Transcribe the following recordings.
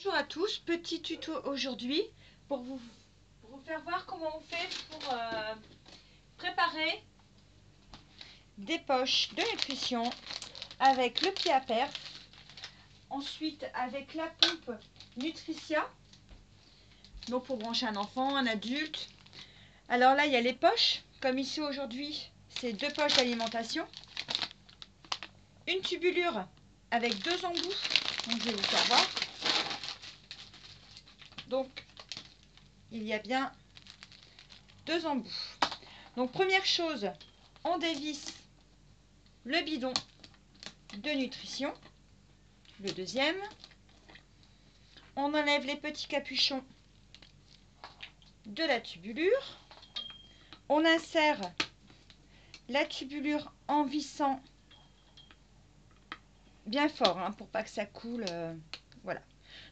Bonjour à tous, petit tuto aujourd'hui pour vous faire voir comment on fait pour préparer des poches de nutrition avec le pied à perf, ensuite avec la pompe Nutricia, donc pour brancher un enfant, un adulte. Alors là il y a les poches, comme ici aujourd'hui c'est 2 poches d'alimentation, une tubulure avec 2 embouts, donc je vais vous faire voir. Donc il y a bien 2 embouts. Donc première chose, on dévisse le bidon de nutrition. Le deuxième, on enlève les petits capuchons de la tubulure. On insère la tubulure en vissant bien fort hein, pour pas que ça coule. Voilà.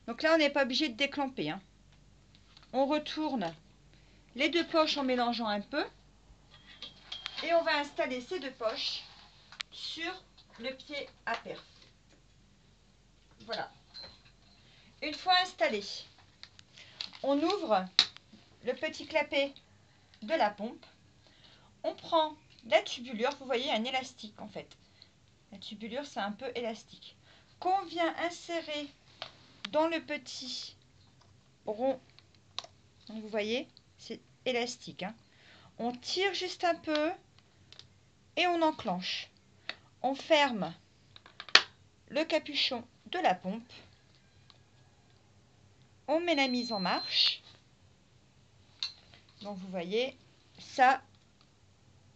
Donc là, on n'est pas obligé de déclamper. Hein. On retourne les 2 poches en mélangeant un peu. Et on va installer ces 2 poches sur le pied à perf. Voilà. Une fois installé, on ouvre le petit clapet de la pompe. On prend la tubulure, vous voyez un élastique en fait. La tubulure c'est un peu élastique. Qu'on vient insérer dans le petit rond. Donc, vous voyez, c'est élastique. Hein. On tire juste un peu et on enclenche. On ferme le capuchon de la pompe. On met la mise en marche. Donc vous voyez, ça,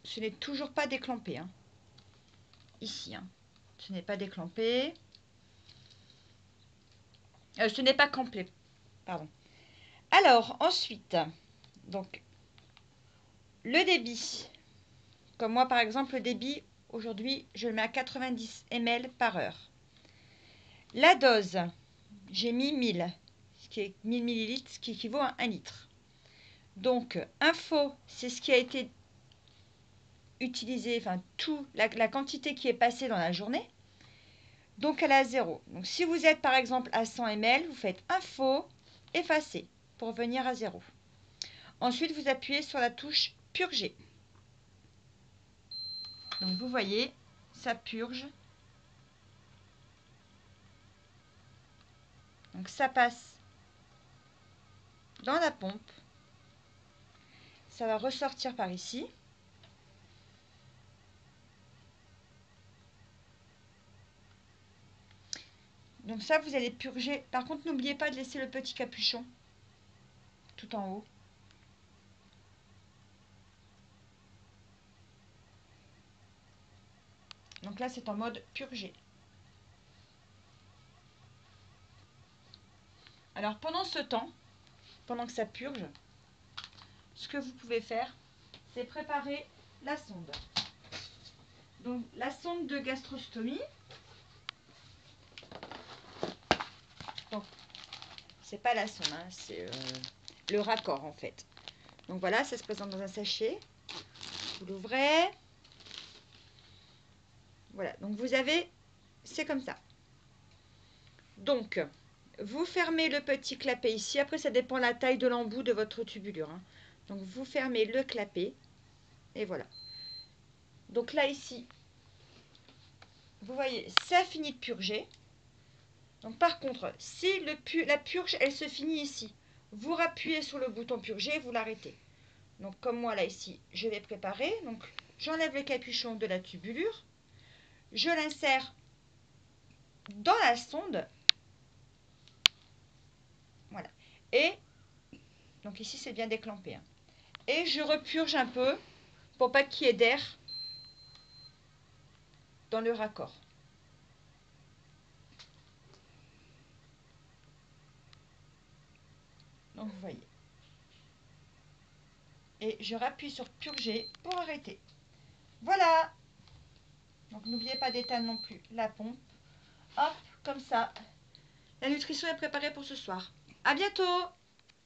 ce n'est toujours pas déclampé. Hein. Ici, hein. Ce n'est pas déclampé. Ce n'est pas complet. Pardon. Alors, ensuite, donc, le débit. Comme moi, par exemple, le débit, aujourd'hui, je le mets à 90 ml par heure. La dose, j'ai mis 1000, ce qui est 1000 millilitres, ce qui équivaut à 1 litre. Donc, info, c'est ce qui a été utilisé, enfin, la quantité qui est passée dans la journée. Donc, elle est à 0. Donc, si vous êtes, par exemple, à 100 ml, vous faites info, effacer, pour venir à 0. Ensuite, vous appuyez sur la touche purger. Donc, vous voyez, ça purge. Donc, ça passe dans la pompe. Ça va ressortir par ici. Donc ça, vous allez purger. Par contre, n'oubliez pas de laisser le petit capuchon tout en haut. Donc là, c'est en mode purger. Alors, pendant ce temps, pendant que ça purge, ce que vous pouvez faire, c'est préparer la sonde. Donc, la sonde de gastrostomie. Donc, c'est pas la sonde, hein, c'est le raccord en fait. Donc voilà, ça se présente dans un sachet. Vous l'ouvrez. Voilà, donc vous avez, c'est comme ça. Donc, vous fermez le petit clapet ici. Après, ça dépend de la taille de l'embout de votre tubulure. Hein. Donc, vous fermez le clapet. Et voilà. Donc là, ici, vous voyez, ça finit de purger. Donc, par contre, si la purge, elle se finit ici, vous rappuyez sur le bouton purger, vous l'arrêtez. Donc, comme moi, là, ici, je vais préparer. Donc, j'enlève le capuchon de la tubulure. Je l'insère dans la sonde. Voilà. Et, donc ici, c'est bien déclampé. Hein. Et je repurge un peu pour pas qu'il y ait d'air dans le raccord. Donc, vous voyez. Et je rappuie sur purger pour arrêter. Voilà. Donc, n'oubliez pas d'éteindre non plus la pompe. Hop, comme ça. La nutrition est préparée pour ce soir. À bientôt!